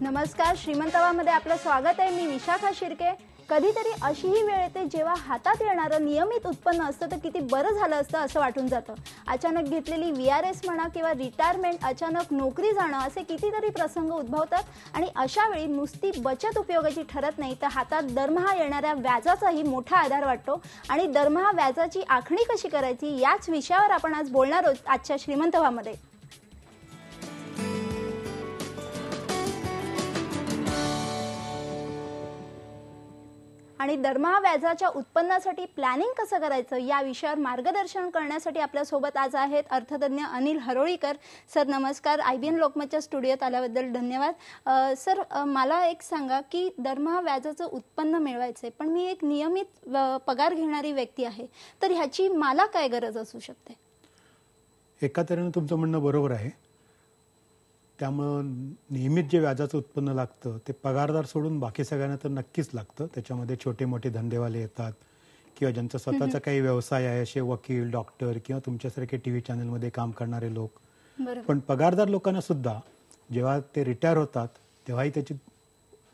नमस्कार, श्रीमंतवामध्ये आपलं स्वागत आहे। मी विशाखा शिर्के। कधीतरी अशीही वेळ येते जेव्हा हातात येणारं नियमित उत्पन्न असतं तर किती बरं झालं असतं असं वाटून जातं। अचानक घेतलेली VRS म्हणा किंवा रिटायरमेंट, अचानक नोकरी जाणं असे कितीतरी प्रसंग उद्भवतात आणि अशा वेळी नुसती बचत उपयोगाची ठरत नाही तर हातात दरमहा येणाऱ्या व्याजाचाही मोठा आधार वाटतो आणि दरमहा व्याजाची आखणी कशी करायची याच विषयावर आपण आज बोलणार आहोत आजच्या श्रीमंतवामध्ये। आणि दरमहा व्याजाच्या उत्पन्नासाठी प्लॅनिंग कसं करायचं या विषयावर मार्गदर्शन करण्यासाठी आपल्या सोबत आज आहेत अर्थतज्ञ अनिल हरोळीकर। सर नमस्कार, IBN लोकमतच्या स्टुडिओत आल्याबद्दल धन्यवाद। सर मला एक सांगा की दरमहा व्याजाचं उत्पन्न मिळवायचं पण मी एक नियमित पगार घेणारी व्यक्ती आहे तर ह्याची मला काय गरज असू शकते? एका तऱ्हेने तुमचं म्हणणं बरोबर आहे। त्यामुळे नियमित जे व्याजाचं उत्पन्न लागतं ते पगारदार सोडून बाकी सगळ्यांना तर नक्कीच लागतं। त्याच्यामध्ये छोटे मोठे धंदेवाले येतात किंवा ज्यांचा स्वतःचा काही व्यवसाय आहे, असे वकील, डॉक्टर किंवा तुमच्यासारखे TV चॅनलमध्ये काम करणारे लोक। पण पगारदार लोकांना सुद्धा जेव्हा ते रिटायर होतात तेव्हाही त्याची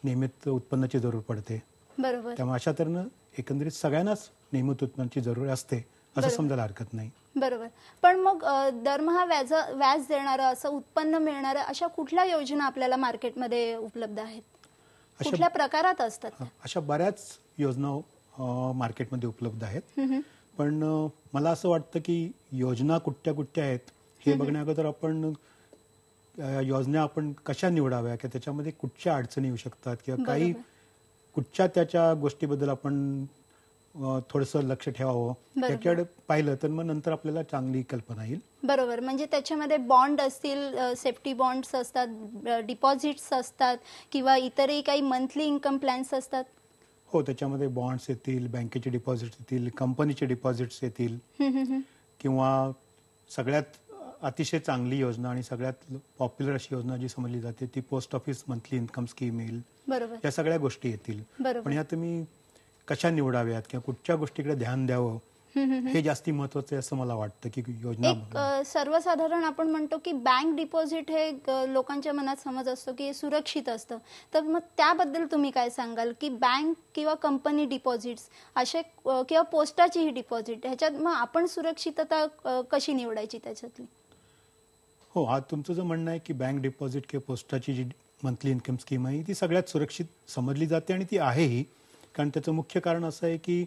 नियमित उत्पन्नाची जरूर पडते। बरोबर। त्यामुळे अशा तऱ्हेने एकंदरीत सगळ्यांनाच नियमित उत्पन्नाची जरूर असते असं समजायला हरकत नाही। बरोबर। पण मग दरमहा व्याज देणारं असं उत्पन्न मिळणारं अशा कुठल्या योजना आपल्याला मार्केटमध्ये उपलब्ध आहेत? कुठल्या प्रकारात असतात? अशा बऱ्याच योजना मार्केटमध्ये उपलब्ध आहेत। पण मला असं वाटतं की योजना कुठल्या आहेत हे बघण्याअगोदर आपण योजना आपण कशा निवडाव्या की त्याच्यामध्ये कुठच्या अडचणी येऊ शकतात किंवा काही कुठच्या त्याच्या गोष्टीबद्दल आपण थोडंसं लक्ष ठेवावं त्याकडे पाहिलं तर मग नंतर आपल्याला चांगली कल्पना येईल। बरोबर। म्हणजे त्याच्यामध्ये बॉन्ड असतील, सेफ्टी बॉन्ड्स असतात, डिपॉझिट्स असतात किंवा इतरही काही मंथली इन्कम प्लॅन्स असतात। हो, त्याच्यामध्ये बॉन्ड्स येतील, बँकेचे डिपॉझिट्स येतील, कंपनीचे डिपॉझिट्स येतील किंवा सगळ्यात अतिशय चांगली योजना आणि सगळ्यात पॉप्युलर अशी योजना जी समजली जाते ती post office monthly income scheme येईल। बरोबर। या सगळ्या गोष्टी येतील। पण या तुम्ही कशा निवडाव्यात किंवा कुठच्या गोष्टीकडे ध्यान द्यावं हे जास्ती महत्त्वाचं आहे असं मला वाटतं की योजना एक सर्वसाधारण आपण म्हणतो की बँक डिपॉझिट हे लोकांच्या मनात समज असतो की सुरक्षित असतं, तर मग त्याबद्दल तुम्ही काय सांगाल की बँक किंवा कंपनी डिपॉझिट्स असे किंवा पोस्टाची ही डिपॉझिट ह्याच्यात मग आपण सुरक्षितता कशी निवडायची त्याच्यातली? हो, हा तुमचं जे म्हणणं आहे की बँक डिपॉझिट किंवा पोस्टाची जी मंथली इन्कम स्कीम आहे ती सगळ्यात सुरक्षित समजली जाते आणि ती आहेही। कारण त्याचं मुख्य कारण असं आहे की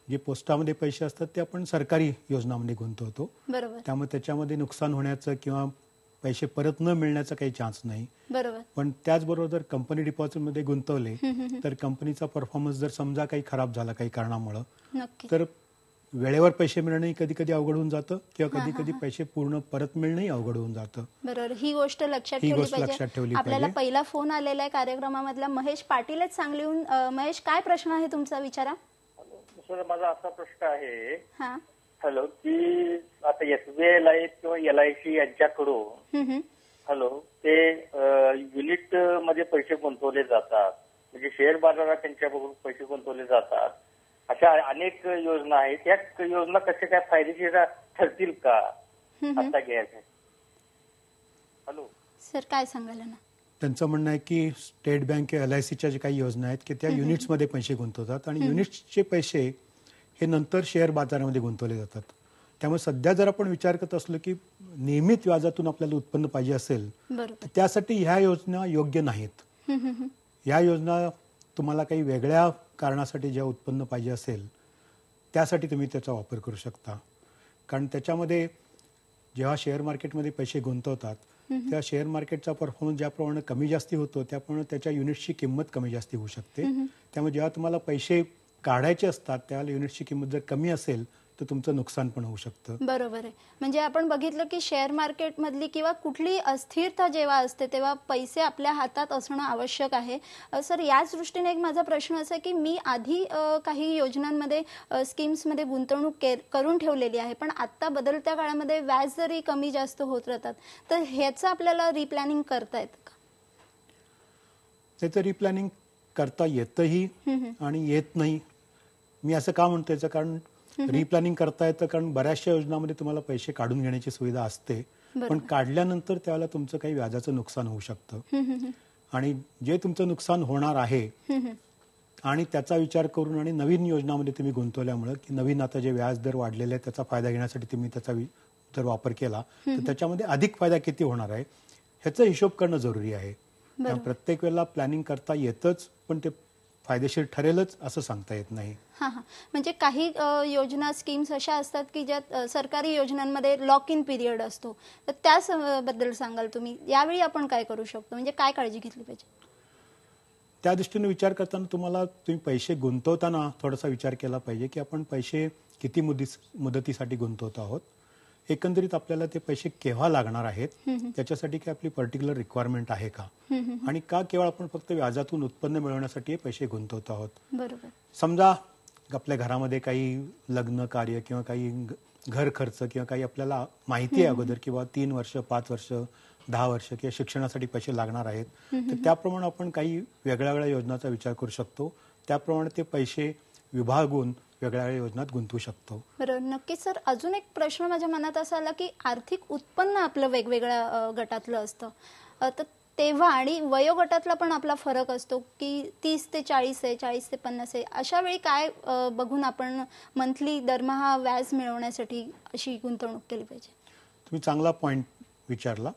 जे पोस्टामध्ये पैसे असतात ते आपण सरकारी योजनांमध्ये गुंतवतो। बरोबर। त्यामुळे त्याच्यामध्ये नुकसान होण्याचं किंवा पैसे परत न मिळण्याचा काही चान्स नाही। बरोबर। पण त्याचबरोबर जर कंपनी डिपॉझिटमध्ये गुंतवले तर कंपनीचा परफॉर्मन्स जर समजा काही खराब झाला काही कारणामुळे तर वेळेवर पैसे मिळणंही कधी कधी अवघड होऊन जातं किंवा कधी कधी पैसे पूर्ण परत मिळणंही अवघड होऊन जातं। बरोबर। ही गोष्ट लक्षात ठेवली पाहिजे। आपल्याला पहिला फोन आलेला आहे कार्यक्रमामधला महेश पाटीलच सांगलीहून। महेश, काय प्रश्न आहे तुमचा? विचारा। सर, माझा असा प्रश्न आहे हॅलो की आता SBI लाईफ किंवा LIC यांच्याकडून ते युनिट मध्ये पैसे गुंतवले जातात, म्हणजे शेअर बाजारात त्यांच्याकडून पैसे गुंतवले जातात। अशा अनेक योजना आहेत, त्या योजना कशा काय फायदेशीर ठरतील का आता घ्यायचं? हॅलो सर, काय सांगाल ना? त्यांचं म्हणणं आहे की स्टेट बँक LICच्या जे काही योजना आहेत की त्या युनिट्समध्ये पैसे गुंतवतात आणि युनिट्सचे पैसे हे नंतर शेअर बाजारामध्ये गुंतवले जातात। त्यामुळे सध्या जर आपण विचार करत असलो की नियमित व्याजातून आपल्याला उत्पन्न पाहिजे असेल तर त्यासाठी ह्या योजना योग्य नाहीत। या योजना तुम्हाला काही वेगळ्या कारणासाठी जे उत्पन्न पाहिजे असेल त्यासाठी तुम्ही त्याचा वापर करू शकता। कारण त्याच्यामध्ये जेव्हा शेअर मार्केटमध्ये पैसे गुंतवतात त्या शेअर मार्केटचा परफॉर्मन्स ज्याप्रमाणे कमी जास्ती होतो त्याप्रमाणे त्याच्या युनिट्सची किंमत कमी जास्ती होऊ शकते। त्यामुळे जेव्हा तुम्हाला पैसे काढायचे असतात त्यावेळेला युनिट्सची किंमत जर कमी असेल तर तुमचं नुकसान पण होऊ शकतं। बरोबर आहे। म्हणजे आपण बघितलं की शेअर मार्केट मधली किंवा कुठली अस्थिरता जेव्हा असते तेव्हा पैसे आपल्या हातात असणं आवश्यक आहे। सर, याच दृष्टीने एक माझा प्रश्न असा आहे की मी आधी काही योजनांमध्ये स्कीम्समध्ये गुंतवणूक करून ठेवलेली आहे पण आता बदलत्या काळामध्ये व्याज जरी कमी जास्त होत राहतात तर ह्याचं आपल्याला रिप्लॅनिंग करता येतं का? त्याचं रिप्लॅनिंग करता येतही आणि येत नाही। मी असं का म्हणतो याचं कारण रिप्लॅनिंग करता येतं कारण बऱ्याचशा योजनांमध्ये तुम्हाला पैसे काढून घेण्याची सुविधा असते पण काढल्यानंतर त्यावेळेला तुमचं काही व्याजाचं नुकसान होऊ शकतं। आणि जे तुमचं नुकसान होणार आहे आणि त्याचा विचार करून आणि नवीन योजनामध्ये तुम्ही गुंतवल्यामुळे की नवीन आता जे व्याज दर वाढलेले आहेत त्याचा फायदा घेण्यासाठी तुम्ही त्याचा जर वापर केला तर त्याच्यामध्ये अधिक फायदा किती होणार आहे ह्याचा हिशोब करणं जरुरी आहे. प्रत्येक वेळेला प्लॅनिंग करता येतच पण ते फायदेशीर ठरेलच असं सांगता येत नाही. हां हां, म्हणजे काही योजना स्कीम्स अशा असतात की ज्यात सरकारी योजनांमध्ये लॉक इन पिरियड असतो, तर त्याबद्दल सांगाल तुम्ही? यावेळी आपण काय करू शकतो, म्हणजे काय काळजी घेतली पाहिजे? त्या दृष्टीने विचार करताना तुम्ही पैसे गुंतवताना थोडासा विचार केला पाहिजे की आपण पैसे किती मुदतीसाठी गुंतवत आहोत, एकंदरीत आपल्याला ते पैसे केव्हा लागणार आहेत, त्याच्यासाठी काय आपली पर्टिक्युलर रिक्वायरमेंट आहे का, आणि का केवळ आपण फक्त व्याजातून उत्पन्न मिळवण्यासाठी हे पैसे गुंतवत आहोत. बरोबर. समजा आपल्या घरामध्ये काही लग्न कार्य किंवा काही घर खर्च किंवा काही आपल्याला माहिती आहे अगोदर किंवा 3 वर्ष 5 वर्ष 10 वर्ष किंवा शिक्षणासाठी पैसे लागणार आहेत, तर त्याप्रमाणे आपण काही वेगळ्या वेगळ्या योजनांचा विचार करू शकतो. त्याप्रमाणे ते पैसे विभागून वेगळ्या वेगळ्या योजनात गुंतवू शकतो. बरोबर. नक्कीच सर. अजून एक प्रश्न माझ्या मनात असा आला की आर्थिक उत्पन्न आपलं वेगवेगळ्या गटातलं असतं, तर तेव्हा आणि वयोगटातला पण आपला फरक असतो की 30 ते 40 आहे, 40 ते 50 आहे. अशा वेळी काय बघून आपण मंथली दरमहा व्याज मिळवण्यासाठी अशी गुंतवणूक केली पाहिजे? तुम्ही चांगला पॉईंट विचारला.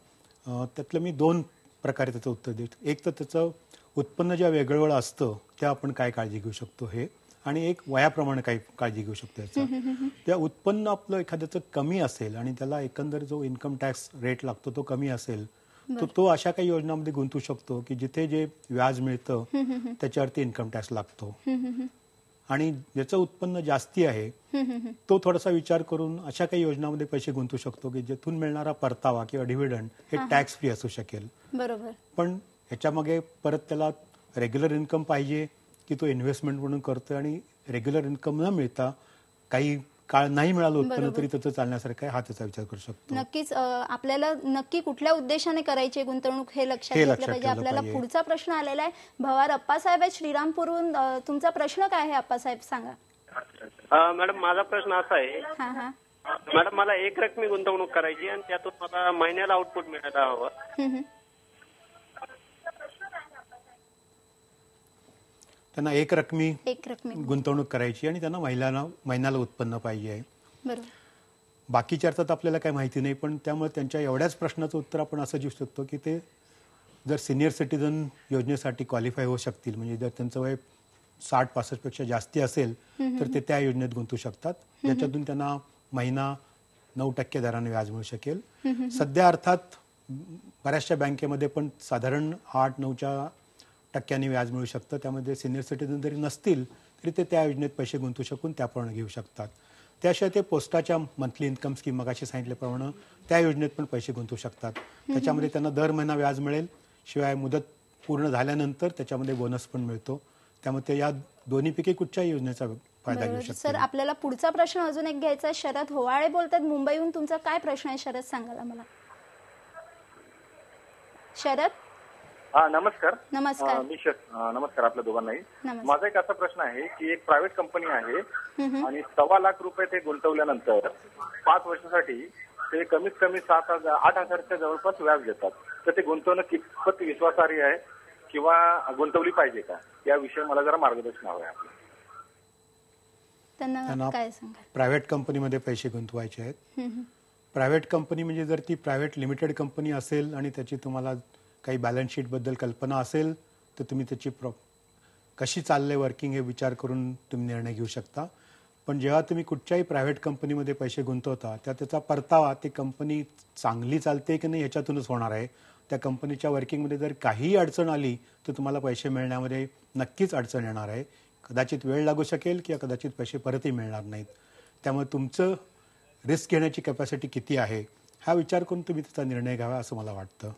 त्यातलं मी 2 प्रकारे त्याचं उत्तर देतो. एक तर त्याचं उत्पन्न जेव्हा वेगळं असतं त्या आपण काय काळजी घेऊ शकतो हे, आणि एक वयाप्रमाणे काय काळजी घेऊ शकतो याचा. त्या उत्पन्न आपलं एखाद्याचं कमी असेल आणि त्याला एकंदर जो इन्कम टॅक्स रेट लागतो तो कमी असेल, तर तो अशा काही योजनांमध्ये गुंतवू शकतो की जिथे जे व्याज मिळतं त्याच्यावरती इन्कम टॅक्स लागतो. आणि ज्याचं उत्पन्न जास्ती आहे तो थोडासा विचार करून अशा काही योजनांमध्ये पैसे गुंतवू शकतो की जिथून मिळणारा परतावा किंवा डिव्हिडंड हे टॅक्स फ्री असू शकेल. बरोबर. पण ह्याच्यामागे परत त्याला रेग्युलर इन्कम पाहिजे की तो इन्व्हेस्टमेंट म्हणून करतोय आणि रेग्युलर इन्कम न मिळता काही काळ नाही मिळालं उत्पन्न तरी त्याचं चालण्यासारखं आहे, हा त्याचा विचार करू शकतो. नक्कीच. आपल्याला नक्की कुठल्या उद्देशाने करायची गुंतवणूक हे लक्षात घेतलं पाहिजे. आपल्याला पुढचा प्रश्न आलेला आहे. भवार अप्पासाहेब आहेत श्रीरामपूरहून. तुमचा प्रश्न काय आहे अप्पासाहेब, सांगा. मॅडम, माझा प्रश्न असा आहे. मॅडम, मला एक रकमी गुंतवणूक करायची आणि त्यातून मला महिन्याला आउटपुट मिळायला हवं. त्यांना एक रकमी गुंतवणूक करायची आणि त्यांना महिन्याला उत्पन्न पाहिजे आहे. बरोबर. बाकीच्या अर्थात आपल्याला काही माहिती नाही, पण त्यामुळे त्यांच्या एवढ्याच प्रश्नाचं उत्तर आपण असं देऊ शकतो की ते जर सिनियर सिटीजन योजनेसाठी क्वालिफाय होऊ शकतील, म्हणजे जर त्यांचं वय 60-65 पेक्षा जास्ती असेल तर ते त्या योजनेत गुंतवू शकतात, ज्याच्यातून त्यांना महिना 9% दराने व्याज मिळू शकेल. सध्या अर्थात बऱ्याचशा बँकेमध्ये पण साधारण 8-9% व्याज मिळू शकतं. त्यामध्ये सिनियर सिटीजन जरी नसतील तरी ते त्या योजनेत पैसे गुंतवू शकून त्याप्रमाणे घेऊ शकतात. त्याशिवाय ते पोस्टाच्या मंथली इन्कम स्कीम मगाशी सांगितल्याप्रमाणे त्या योजनेत पण पैसे गुंतवू शकतात. त्याच्यामध्ये त्यांना दर महिना व्याज मिळेल, शिवाय मुदत पूर्ण झाल्यानंतर त्याच्यामध्ये बोनस पण मिळतो. त्यामुळे ते या दोन्हीपैकी कुठच्याही योजनेचा फायदा घेऊ शकतात. सर, आपल्याला पुढचा प्रश्न अजून एक घ्यायचा आहे. शरद होवाळे बोलतात मुंबईहून. तुमचा काय प्रश्न आहे शरद, सांगाल मला? शरद. नमस्कार. नमस्कार. नमस्कार आपल्या दोघांनाही. माझा एक असा प्रश्न आहे की एक प्रायव्हेट कंपनी आहे आणि 1.25 लाख रुपये ते गुंतवल्यानंतर 5 वर्षासाठी ते कमीत कमी 8,000च्या जवळपास व्याज देतात. तर ते गुंतवणूक कितपत विश्वासार्ह आहे किंवा गुंतवली पाहिजे का, याविषयी मला जरा मार्गदर्शन हवं आहे. त्यांना काय सांगा? प्रायव्हेट कंपनीमध्ये पैसे गुंतवायचे आहेत. प्रायव्हेट कंपनी म्हणजे जर ती प्रायव्हेट लिमिटेड कंपनी असेल आणि त्याची तुम्हाला काही बॅलन्स शीट बद्दल कल्पना असेल तर तुम्ही त्याची कशी चाललंय वर्किंग हे विचार करून तुम्ही निर्णय घेऊ शकता. पण जेव्हा तुम्ही कुठच्याही प्रायव्हेट कंपनीमध्ये पैसे गुंतवता त्याचा परतावा ती कंपनी चांगली चालते की नाही ह्याच्यातूनच होणार आहे. त्या कंपनीच्या वर्किंगमध्ये जर काहीही अडचण आली तर तुम्हाला पैसे मिळण्यामध्ये नक्कीच अडचण येणार आहे. कदाचित वेळ लागू शकेल किंवा कदाचित पैसे परतही मिळणार नाहीत. त्यामुळे तुमचं रिस्क घेण्याची कॅपॅसिटी किती आहे हा विचार करून तुम्ही त्याचा निर्णय घ्यावा असं मला वाटतं.